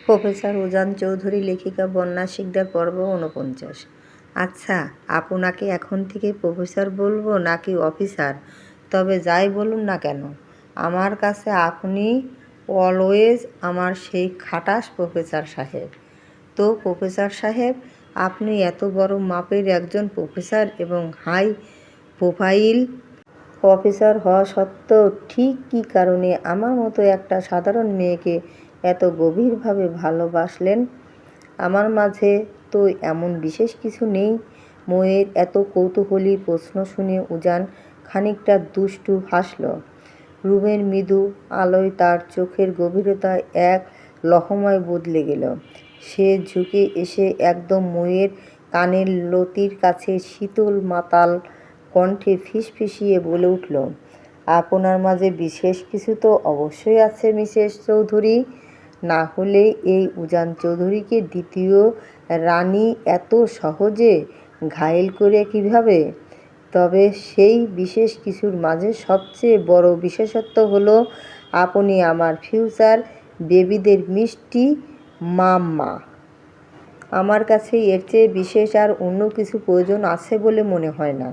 Professor উজান চৌধুরী, লেখিকা বন্যা শিকদার, পর্ব ৪৯। আচ্ছা, আপনাকে এখন থেকে প্রফেসর বলবো নাকি অফিসার? তবে যাই বলুন না কেন, আমার কাছে আপনি অলওয়েজ আমার সেই খাটাস প্রফেসর সাহেব। তো প্রফেসর সাহেব, আপনি এত বড় মাপের একজন প্রফেসর এবং হাই প্রোফাইল অফিসার হওয়া সত্ত্বেও ঠিক কী কারণে আমার মতো একটা সাধারণ মেয়েকে এত গভীরভাবে ভালোবাসলেন? আমার মাঝে তো এমন বিশেষ কিছু নেই। ময়ের এত কৌতূহলী প্রশ্ন শুনে উজান খানিকটা দুষ্টু হাসল। রুমের মৃদু আলোয় তার চোখের গভীরতা এক লহমায় বদলে গেল। সে ঝুঁকে এসে একদম ময়ের কানের লতির কাছে শীতল মাতাল কণ্ঠে ফিসফিসিয়ে বলে উঠল, আপনার মাঝে বিশেষ কিছু তো অবশ্যই আছে মিসেস চৌধুরী। না হলে এই উজান চৌধুরীকে দ্বিতীয় রানী এত সহজে ঘায়েল করে কিভাবে? তবে সেই বিশেষ কিছুর মাঝে সবচেয়ে বড় বিশেষত্ব হলো আপনি আমার ফিউচার বেবিদের মিষ্টি মাম্মা। আমার কাছে এর চেয়ে বিশেষ আর অন্য কিছু প্রয়োজন আছে বলে মনে হয় না।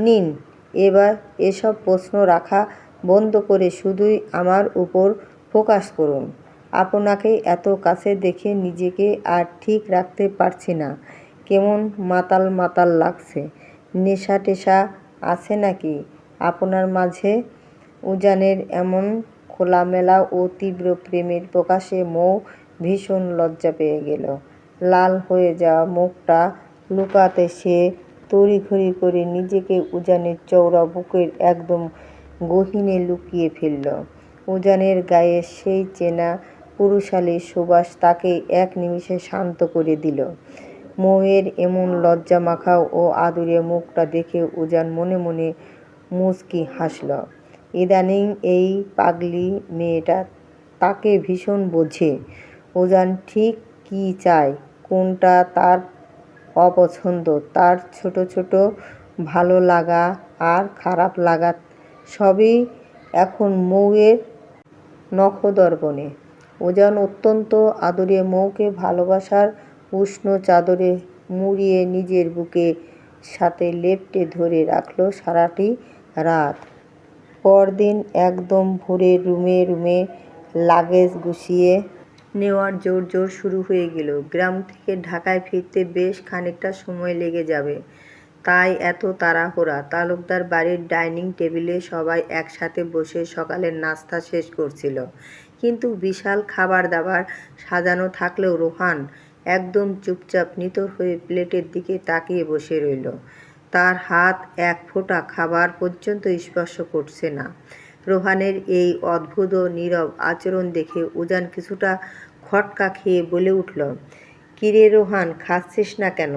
নিন, এবার এসব প্রশ্ন রাখা বন্ধ করে শুধুই আমার উপর ফোকাস করুন। আপনাকে এত কাছে দেখে নিজেকে আর ঠিক রাখতে পারছি না। কেমন মাতাল মাতাল লাগছে। নেশা টেশা আছে নাকি আপনার মাঝে? উজানের এমন খোলামেলা ও তীব্র প্রেমের প্রকাশে মৌ ভীষণ লজ্জা পেয়ে গেল। লাল হয়ে যাওয়া মুখটা লুকাতে সে তড়িঘড়ি করে নিজেকে উজানের চওড়া বুকের একদম গহীনে লুকিয়ে ফেলল। উজানের গায়ে সেই চেনা পুরুষালী সুবাস তাকে এক নিমিষে শান্ত করে দিল। মৌয়ের এমন লজ্জা মাখা ও আদুরে মুখটা দেখে উজান মনে মনে মুচকি হাসল। ইদানিং এই পাগলি মেয়েটা তাকে ভীষণ বোঝে। উজান ঠিক কী চায়, কোনটা তার অপছন্দ, তার ছোট ছোট ভালো লাগা আর খারাপ লাগা সবই এখন মৌয়ের নখদর্পণে। উজান অত্যন্ত আদরে মৌকে ভালোবাসার উষ্ণ চাদরে মুড়িয়ে নিজের বুকের সাথে লেপ্টে ধরে রাখল সারাটি রাত। পরদিন একদম ভোরে রুমে রুমে লাগেজ গুছিয়ে নেওয়ার জোর শুরু হয়ে গেল। গ্রাম থেকে ঢাকায় ফিরতে বেশ খানিকটা সময় লেগে যাবে, তাই এত তাড়াহুড়া। তালুকদার বাড়ির ডাইনিং টেবিলে সবাই একসাথে বসে সকালের নাস্তা শেষ করছিল। কিন্তু বিশাল খাবার দাবার সাজানো থাকলেও রোহান একদম চুপচাপ নিথর হয়ে প্লেটের দিকে তাকিয়ে বসে রইল। তার হাত এক ফোঁটা খাবার পর্যন্ত স্পর্শ করছে না। রোহানের এই অদ্ভুত ও নীরব আচরণ দেখে উজান কিছুটা খটকা খেয়ে বলে উঠল, কিরে রোহান, খাচ্ছিস না কেন?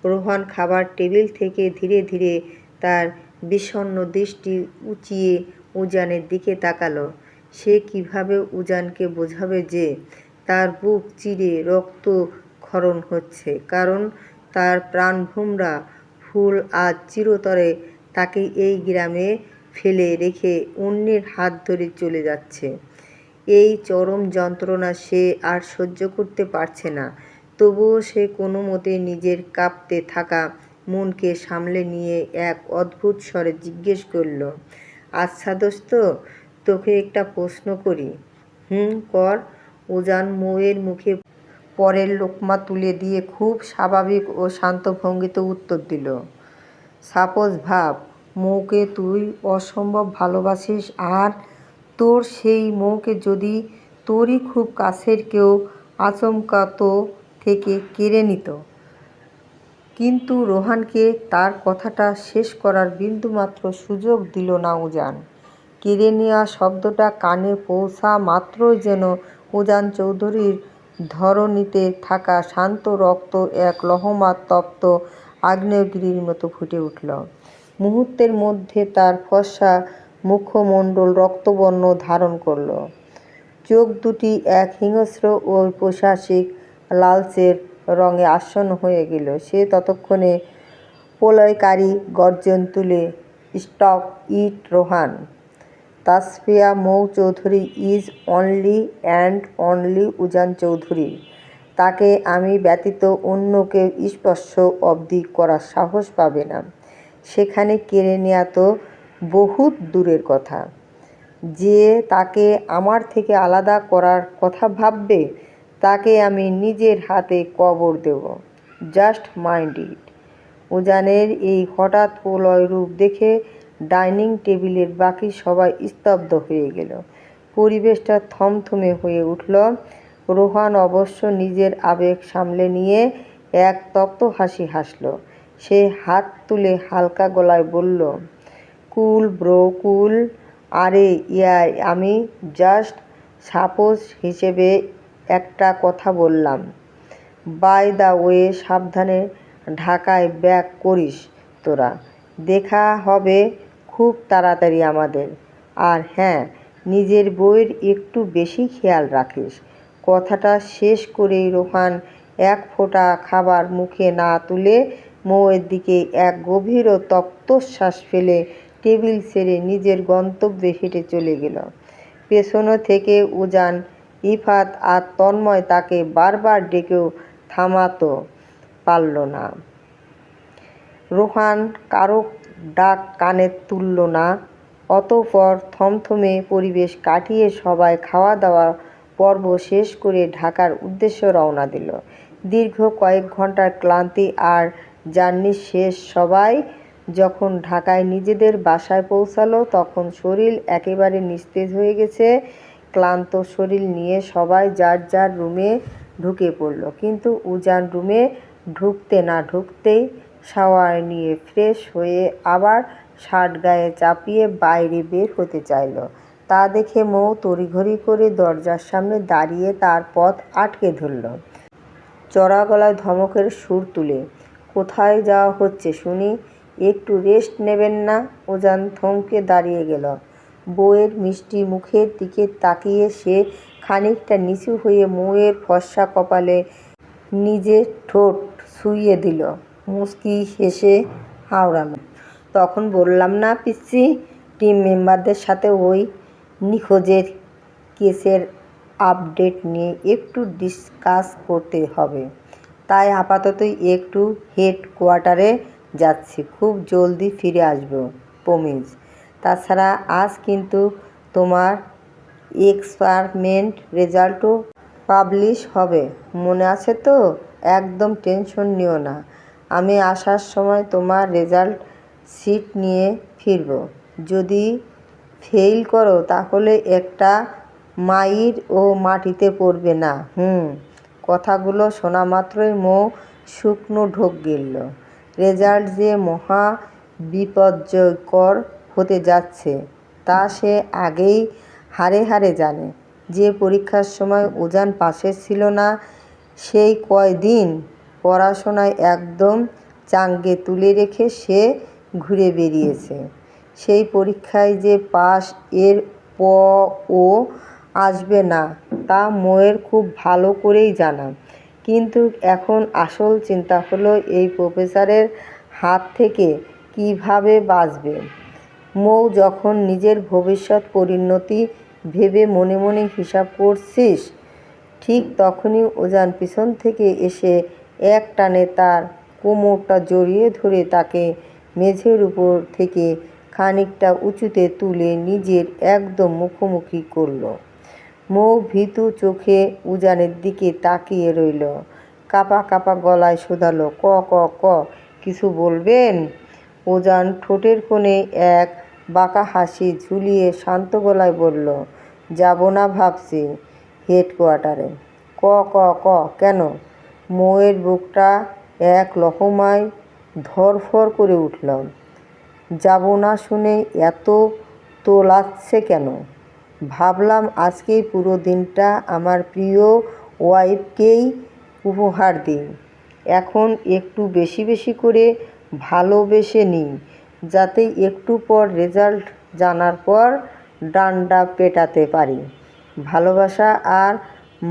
রোহান খাবার টেবিল থেকে ধীরে ধীরে তার বিষণ্ণ দৃষ্টি উঁচিয়ে উজানের দিকে তাকালো। সে কিভাবে উজানকে বোঝাবে যে তার বুক চিরে রক্তক্ষরণ হচ্ছে, কারণ তার প্রাণভোমরা ফুল আজ চিরতরে তাকে এই গ্রামে ফেলে রেখে অন্যের হাত ধরে চলে যাচ্ছে। এই চরম যন্ত্রণা সে আর সহ্য করতে পারছে না। তবুও সে কোনো মতে নিজের কাঁপতে থাকা মনকে সামলে নিয়ে এক অদ্ভুত স্বরে জিজ্ঞেস করল, আচ্ছা দোস্ত, তোকে একটা প্রশ্ন করি। কর। উজান মৌয়ের মুখে পরের লোকমা তুলে দিয়ে খুব স্বাভাবিক ও শান্ত ভঙ্গিতে উত্তর দিল, সাপোজ ভাব, মৌকে তুই অসম্ভব ভালোবাসিস আর তোর সেই মৌকে যদি তোরই খুব কাছের কেউ আচমকা তো থেকে কেড়ে নিত। কিন্তু রোহানকে তার কথাটা শেষ করার বিন্দুমাত্র সুযোগ দিল না উজান। কেড়ে নেওয়া শব্দটা কানে পৌঁছা মাত্রই যেন উজান চৌধুরীর ধরণীতে থাকা শান্ত রক্ত এক লহমা তপ্ত আগ্নেয়গিরির মতো ফুটে উঠল। মুহূর্তের মধ্যে তার ফর্সা মুখমণ্ডল রক্তবর্ণ ধারণ করল। চোখ দুটি এক হিংস্র ও পৈশাচিক লালচের রঙে আচ্ছন্ন হয়ে গেল। সে ততক্ষণে প্রলয়কারী গর্জন তুলে, stop it Rohan! Tasfia Mou Chowdhury is only and only Ujan Chowdhury. তাকে আমি ব্যতীত অন্য কেউ স্পর্শ অবধি করার সাহস পাবে না। সেখানে কেড়ে নেওয়া তো বহুত দূরের কথা। যে তাকে আমার থেকে আলাদা করার কথা ভাববে, তাকে আমি নিজের হাতে কবর দেব। Just mind it. উজানের এই হঠাৎ প্রলয় রূপ দেখে ডাইনিং টেবিলের বাকি সবাই স্তব্ধ হয়ে গেল। পরিবেশটা থমথমে হয়ে উঠল। রোহান অবশ্য নিজের আবেগ সামলে নিয়ে এক তপ্ত হাসি হাসল। সে হাত তুলে হালকা গলায় বলল, কুল ব্রো, কুল। আরে আমি জাস্ট সাপোজ হিসেবে একটা কথা বললাম। বাই দ্য ওয়ে, সাবধানে ঢাকায় ব্যাক করিস তোরা। দেখা হবে খুব তাড়াতাড়ি আমাদের। আর হ্যাঁ, নিজের বউয়ের একটু বেশি খেয়াল রাখিস। কথাটা শেষ করেই রোহান এক ফোঁটা খাবার মুখে না তুলে মৌয়ের দিকে এক গভীর ও তপ্তশ্বাস ফেলে টেবিল ছেড়ে নিজের গন্তব্যে হেঁটে চলে গেল। পেছন থেকে উজান, ইফাত আর তন্ময় তাকে বারবার ডেকেও থামাতে পারল না। রোহান কারো ডাক কানে তুলল না। অতঃপর থমথমে পরিবেশ কাটিয়ে সবাই খাওয়া দাওয়া পর্ব শেষ করে ঢাকার উদ্দেশ্যে রওনা দিল। দীর্ঘ কয়েক ঘন্টার ক্লান্তি আর জার্নি শেষ। সবাই যখন ঢাকায় নিজেদের বাসায় পৌঁছালো, তখন শরীর একেবারে নিস্তেজ হয়ে গেছে। ক্লান্ত শরীর নিয়ে সবাই যার যার রুমে ঢুকে পড়ল। কিন্তু উজান রুমে ঢুকতে না ঢুকতেই শাওয়ার নিয়ে ফ্রেশ হয়ে আবার শার্ট গায়ে চাপিয়ে বাইরে বের হতে চাইল। তা দেখে মৌ তড়িঘড়ি করে দরজার সামনে দাঁড়িয়ে তার পথ আটকে ধরল, চড়া গলায় ধমকের সুর তুলে। কোথায় যাওয়া হচ্ছে শুনি? একটু রেস্ট নেবেন না? উজান থমকে দাঁড়িয়ে গেল। বউয়ের মিষ্টি মুখের দিকে তাকিয়ে সে খানিকটা নিচু হয়ে মৌয়ের ফর্সা কপালে নিজের ঠোঁট ছুঁয়ে দিল। মুচকি হেসে আওড়ালো, তখন বললাম না পিচ্চি, টিম মেম্বারদের সাথে ওই নিখোঁজের কেসের আপডেট নিয়ে একটু ডিসকাস করতে হবে। তাই আপাতত একটু হেডকোয়ার্টারে যাচ্ছি, খুব জলদি ফিরে আসবো, প্রমিজ। তাছাড়া আজ কিন্তু তোমার এক্সপারিমেন্ট রেজাল্টও পাবলিশ হবে, মনে আছে তো? একদম টেনশন নিও না, আমি আসার সময় তোমার রেজাল্ট শিট নিয়ে ফিরব। যদি ফেল করো তাহলে একটা মাইর ও মাটিতে পড়বে না। কথাগুলো শোনা মাত্রই মৌ শুকনো ঢোক গিলল। রেজাল্ট যে মহা বিপর্যয়কর হতে যাচ্ছে তা সে আগেই হাড়ে হাড়ে জানে। যে পরীক্ষার সময় উজান পাশে ছিল না, সেই কয়দিন পড়াশোনায় একদম চাঙ্গে তুলে রেখে সে ঘুরে বেরিয়েছে। সেই পরীক্ষায় যে পাস, এর ও আসবে না তা মৌয়ের খুব ভালো করেই জানা। কিন্তু এখন আসল চিন্তা হলো এই প্রফেসরের হাত থেকে কীভাবে বাঁচবে। মৌ যখন নিজের ভবিষ্যৎ পরিণতি ভেবে মনে মনে হিসাব করছিস, ঠিক তখনই উজান পিছন থেকে এসে এক টানে তার কোমরটা জড়িয়ে ধরে তাকে মেঝের উপর থেকে খানিকটা উঁচুতে তুলে নিজের একদম মুখোমুখি করল। মৌ ভীতু চোখে উজানের দিকে তাকিয়ে রইল। কাঁপা কাঁপা গলায় শোধালো, ক ক ক কিছু বলবেন? উজান ঠোঁটের কোণে এক বাঁকা হাসি ঝুলিয়ে শান্ত গলায় বলল, যাব না ভাবছি হেডকোয়ার্টারে। ক ক ক কেন? মৌয়ের বুকটা এক লহমায় ধড়ফড় করে উঠল। যাব না শুনে এত তোলাচ্ছে কেন? ভাবলাম আজকেই পুরো দিনটা আমার প্রিয় ওয়াইফকেই উপহার দিই। এখন একটু বেশি বেশি করে ভালোবেসে নিই, যাতে একটু পর রেজাল্ট জানার পর ডান্ডা পেটাতে পারি। ভালোবাসা আর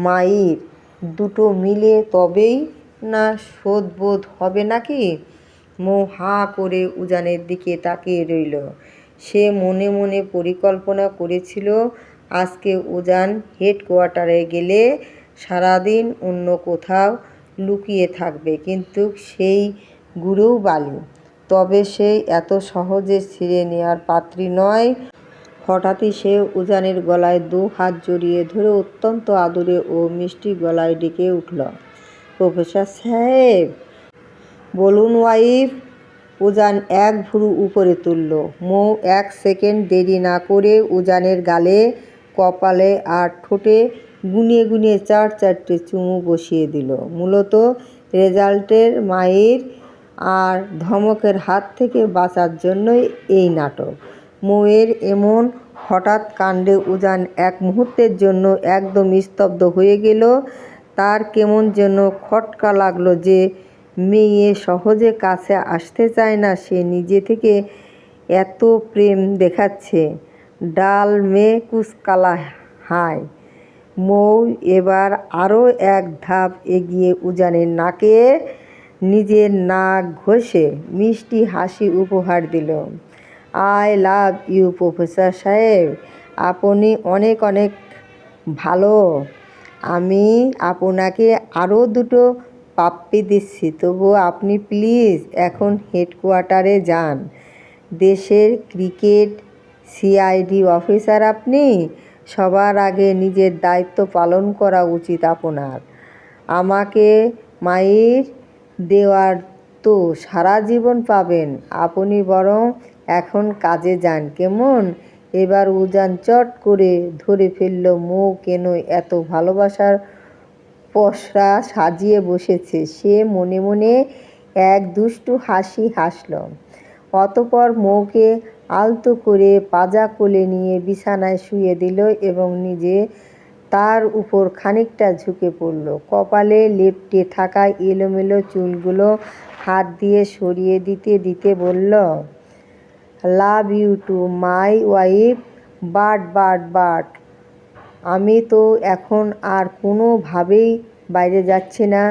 মাইর দুটো মিলে তবেই না শোধবোধ হবে নাকি? মৌ হাঁ করে উজানের দিকে তাকিয়ে রইল। সে মনে মনে পরিকল্পনা করেছিল আজকে উজান হেডকোয়ার্টারে গেলে সারাদিন অন্য কোথাও লুকিয়ে থাকবে, কিন্তু সেই গুঁড়োও বালি। তবে সে এত সহজে ছিঁড়ে নেওয়ার পাত্রী নয়। হঠাৎই সে উজানের গলায় 2 হাত জড়িয়ে ধরে অত্যন্ত আদুরে ও মিষ্টি গলায় ডেকে উঠল, প্রফেসর সাহেব। বলুন ওয়াইফ। উজান এক ভুরু উপরে তুলল। মৌ 1 সেকেন্ড দেরি না করে উজানের গালে, কপালে আর ঠোঁটে গুনিয়ে গুনিয়ে 4-4টে চুমু বসিয়ে দিল। মূলত রেজাল্টের মায়ের আর ধমকের হাত থেকে বাঁচার জন্যই এই নাটক। মৌয়ের এমন হঠাৎ কাণ্ডে উজান এক মুহূর্তের জন্য একদম স্তব্ধ হয়ে গেল। তার কেমন যেন খটকা লাগলো যে মেয়ে সহজে কাছে আসতে চায় না, সে নিজে থেকে এত প্রেম দেখাচ্ছে। ডাল মে কুছ কালা হায়। মৌ এবার আরও এক ধাপ এগিয়ে উজানের নাকে নিজের নাক ঘষে মিষ্টি হাসি উপহার দিল। আই লাভ ইউ প্রফেসর সাহেব, আপনি অনেক অনেক ভালো। আমি আপনাকে আরও 2টো পাপ্পি দিচ্ছি, তবুও আপনি প্লিজ এখন হেডকোয়ার্টারে যান। দেশের ক্রিকেট সিআইডি অফিসার আপনি। সবার আগে নিজের দায়িত্ব পালন করা উচিত আপনার। আমাকে মাইর দেওয়ার তো সারা জীবন পাবেন। আপনি বরং এখন কাজে যান, কেমন? এবার উজান চট করে ধরে ফেলল মৌ কেন এত ভালোবাসার পসরা সাজিয়ে বসেছে। সে মনে মনে এক দুষ্টু হাসি হাসল। অতঃপর মৌকে আলতো করে পাজা কোলে নিয়ে বিছানায় শুইয়ে দিল এবং নিজে তার উপর খানিকটা ঝুঁকে পড়ল। কপালে লেপ্টে থাকা এলোমেলো চুলগুলো হাত দিয়ে সরিয়ে দিতে দিতে বলল, love you to my wife, but আমি তো এখন আর কোনোভাবেই বাইরে যাচ্ছি না।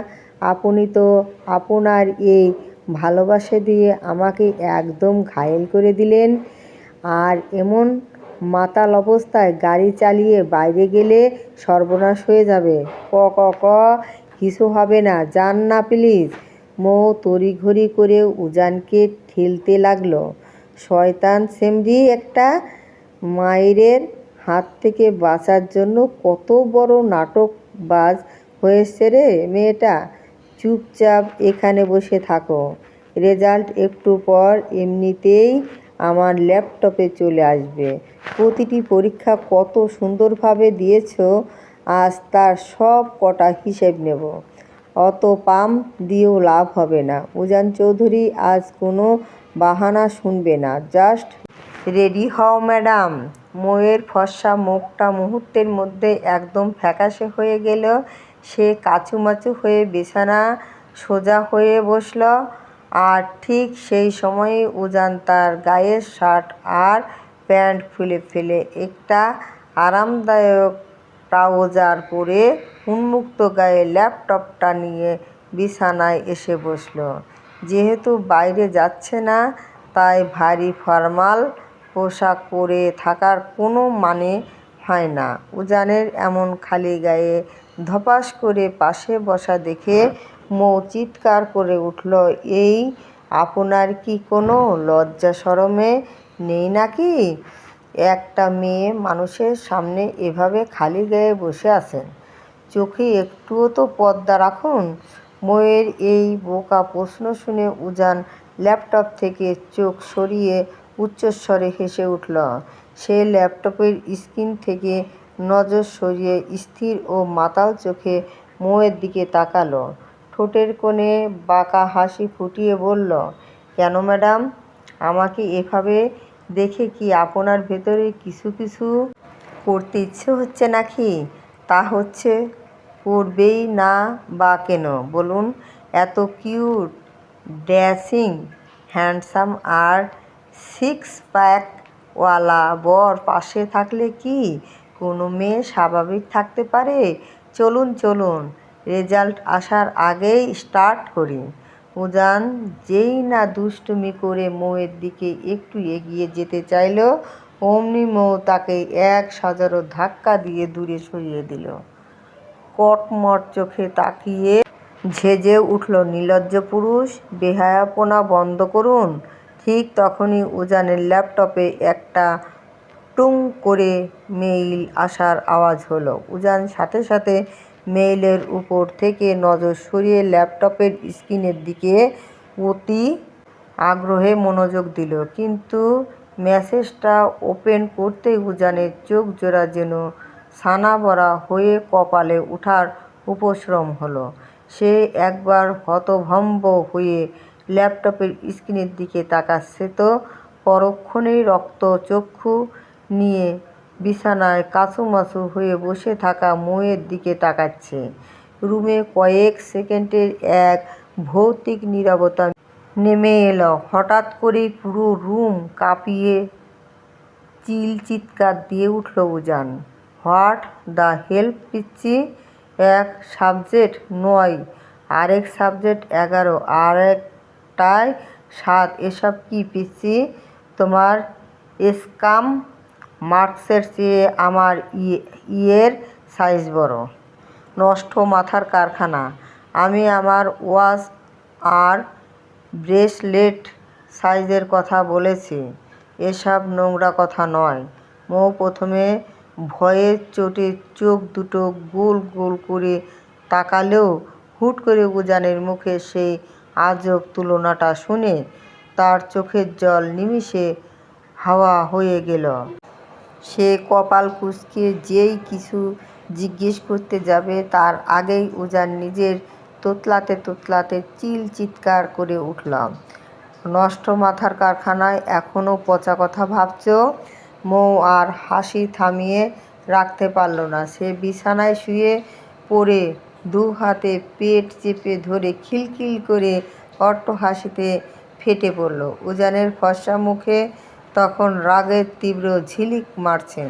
আপনি তো আপনার এই ভালোবাসা দিয়ে আমাকে একদম ঘায়েল করে দিলেন। আর এমন মাতাল অবস্থায় গাড়ি চালিয়ে বাইরে গেলে সর্বনাশ হয়ে যাবে। ক ক ক কিছু হবে না, যান না প্লিজ। মৌ তড়িঘড়ি করে উজানকে ঠেলতে লাগলো। শয়তান সেমরি একটা। মায়ের হাত থেকে বাঁচার জন্য কত বড় নাটকবাজ হয়েছে রে মেয়েটা। চুপচাপ এখানে বসে থাকো। রেজাল্ট একটু পর এমনিতেই আমার ল্যাপটপে চলে আসবে। প্রতিটি পরীক্ষা কত সুন্দরভাবে দিয়েছ, আজ তার সব কটা হিসেব নেব। অত পাম দিয়েও লাভ হবে না। উজান চৌধুরী আজ কোনো বাহানা শুনবে না, জাস্ট রেডি হও ম্যাডাম। মৌয়ের ফর্সা মুখটা মুহূর্তের মধ্যে একদম ফ্যাকাশে হয়ে গেল। সে কাঁচুমাচু হয়ে বিছানা সোজা হয়ে বসল। আর ঠিক সেই সময়ে উজান তার গায়ের শার্ট আর প্যান্ট খুলে ফেলে একটা আরামদায়ক ট্রাউজার পরে উন্মুক্ত গায়ে ল্যাপটপটা নিয়ে বিছানায় এসে বসল। যেহেতু বাইরে যাচ্ছে না, তাই ভারী ফরমাল পোশাক পরে থাকার কোনো মানে হয় না। উজানের এমন খালি গায়ে ধপাস করে পাশে বসা দেখে মৌ চিৎকার করে উঠল, এই আপনার কি কোনো লজ্জা শরমে নেই নাকি? একটা মেয়ে মানুষের সামনে এভাবে খালি গায়ে বসে আছেন, চোখে একটুও তো পর্দা রাখুন। মৌয়ের এই বোকা প্রশ্ন শুনে উজান ল্যাপটপ থেকে চোখ সরিয়ে উচ্চস্বরে হেসে উঠল। সে ল্যাপটপের স্ক্রিন থেকে নজর সরিয়ে স্থির ও মাতাল চোখে মৌয়ের দিকে তাকালো। ঠোঁটের কোণে বাঁকা হাসি ফুটিয়ে বলল, কেন ম্যাডাম, আমাকে এভাবে দেখে কি আপনার ভেতরে কিছু করতে ইচ্ছে হচ্ছে নাকি? তা হচ্ছে, করবেই না বা কেন বলুন? এত কিউট, ড্যাশিং, হ্যান্ডসাম আর 6 প্যাকওয়ালা বর পাশে থাকলে কি কোনো মেয়ে স্বাভাবিক থাকতে পারে? চলুন রেজাল্ট আসার আগেই স্টার্ট করি। উজান যেই না দুষ্টুমি করে মৌয়ের দিকে একটু এগিয়ে যেতে চাইল, অমনি মৌ তাকে এক সাজারো ধাক্কা দিয়ে দূরে সরিয়ে দিল। কটমট চোখে তাকিয়ে ঝেঁজে উঠল, নির্লজ্জ পুরুষ, বেহায়াপনা বন্ধ করুন। ঠিক তখনই উজানের ল্যাপটপে একটা টুং করে মেইল আসার আওয়াজ হলো। উজান সাথে সাথে মেইলের উপর থেকে নজর সরিয়ে ল্যাপটপের স্ক্রিনের দিকে অতি আগ্রহে মনোযোগ দিল। কিন্তু মেসেজটা ওপেন করতেই উজানের চোখ জোড়া যেন ছানাবড়া হয়ে কপালে ওঠার উপক্রম হলো। সে একবার হতভম্ব হয়ে ল্যাপটপের স্ক্রিনের দিকে তাকাচ্ছে তো পরক্ষণেই রক্তচক্ষু নিয়ে বিছানায় কাঁচুমাচু হয়ে বসে থাকা মৌয়ের দিকে তাকাচ্ছে। রুমে কয়েক সেকেন্ডের এক ভৌতিক নীরবতা নেমে এলো। হঠাৎ করেই পুরো রুম কাঁপিয়ে চিৎকার দিয়ে উঠল উজান। হোয়াট দ্য হেল্প পিচ্চি! এক সাবজেক্ট 9, আরেক সাবজেক্ট 11, আরেকটায় 7। এসব কি পিচ্চি? তোমার স্কাম মার্কসের চেয়ে আমার ইয়ের সাইজ বড়। নষ্ট মাথার কারখানা। আমি আমার ওয়াচ আর ব্রেসলেট সাইজের কথা বলেছি, এসব নোংরা কথা নয়। মৌ প্রথমে ভয়ের চোটে চোখ দুটো গোল গোল করে তাকালেও হুট করে উজানের মুখে সেই আজব তুলনাটা শুনে তার চোখের জল নিমিষে হাওয়া হয়ে গেল। সে কপাল কুঁচকে যেই কিছু জিজ্ঞেস করতে যাবে তার আগেই উজান নিজের তোতলাতে তোতলাতে চিৎকার করে উঠল, নষ্ট মাথার কারখানায় এখনও পচা কথা ভাবছ? মৌ আর হাসি থামিয়ে রাখতে পারল না। সে বিছানায় শুয়ে পড়ে দু হাতে পেট চেপে ধরে খিলখিল করে অট্টহাসিতে ফেটে পড়ল। উজানের ফর্সা মুখে তখন রাগের তীব্র ঝিলিক মারছে।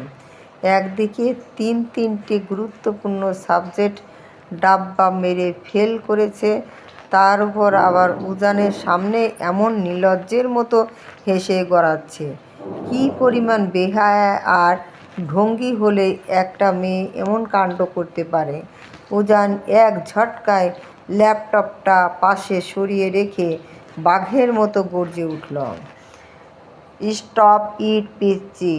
একদিকে তিনটে গুরুত্বপূর্ণ সাবজেক্ট ডাব্বা মেরে ফেল করেছে, তার উপর আবার উজানের সামনে এমন নির্লজ্জের মতো হেসে গড়াচ্ছে। কী পরিমাণ বেহায়া আর ঢঙ্গি হলে একটা মেয়ে এমন কাণ্ড করতে পারে! উজান এক ঝটকায় ল্যাপটপটা পাশে সরিয়ে রেখে বাঘের মতো গর্জে উঠল, স্টপ ইট পিচ্চি!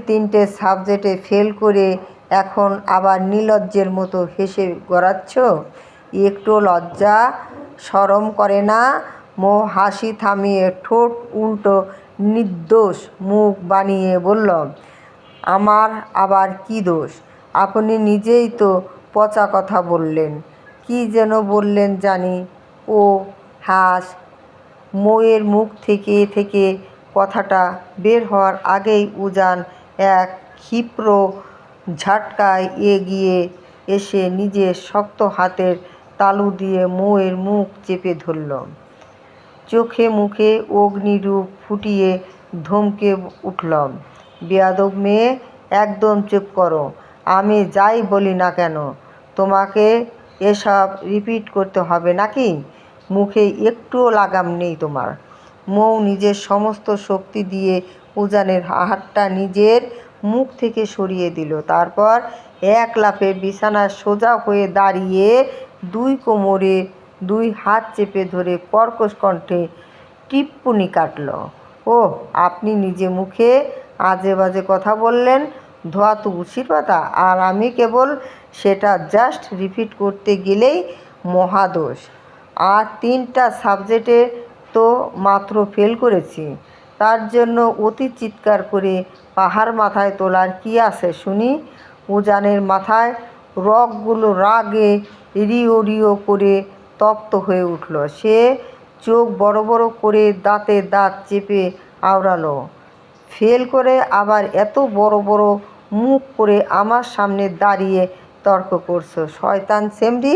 তিনটে সাবজেক্টে ফেল করে এখন আবার নির্লজ্জের মতো হেসে গড়াচ্ছ? একটু লজ্জা শরম করে না? মৌ হাসি থামিয়ে ঠোঁট উল্টো নির্দোষ মুখ বানিয়ে বলল, আমার আবার কী দোষ? আপনি নিজেই তো পচা কথা বললেন। কী যেন বললেন জানি? ও হাস। মৌয়ের মুখ থেকে কথাটা বের হওয়ার আগেই উজান এক ক্ষিপ্র ঝটকায় এগিয়ে এসে নিজের শক্ত হাতের তালু দিয়ে মৌয়ের মুখ চেপে ধরল। চোখে মুখে অগ্নিরূপ ফুটিয়ে ধমকে উঠল, বেয়াদব মেয়ে, একদম চুপ করো। আমি যাই বলি না কেন তোমাকে এসব রিপিট করতে হবে নাকি? মুখে একটুও লাগাম নেই তোমার। মৌ নিজের সমস্ত শক্তি দিয়ে উজানের হাতটা নিজের মুখ থেকে সরিয়ে দিল। তারপর এক লাফে বিছানায় সোজা হয়ে দাঁড়িয়ে দুই কোমরে দুই হাত চেপে ধরে কর্কশ কণ্ঠে টিপ্পনি কাটল, ওহ, আপনি নিজে মুখে আজে বাজে কথা বললেন, ধোয়া তুলসীর পাতা, আর আমি কেবল সেটা জাস্ট রিপিট করতে গেলেই মহাদোষ। আর 3টা সাবজেক্টে তো মাত্র ফেল করেছি, তার জন্য অতি চিৎকার করে পাহাড় মাথায় তোলার কী আছে শুনি? উজানের মাথায় রগগুলো রাগে রিও রিও করে তপ্ত হয়ে উঠল। সে চোখ বড় বড় করে দাঁতে দাঁত চেপে আওড়ালো, ফেল করে আবার এত বড় বড় মুখ করে আমার সামনে দাঁড়িয়ে তর্ক করছো, শয়তান সেমরি!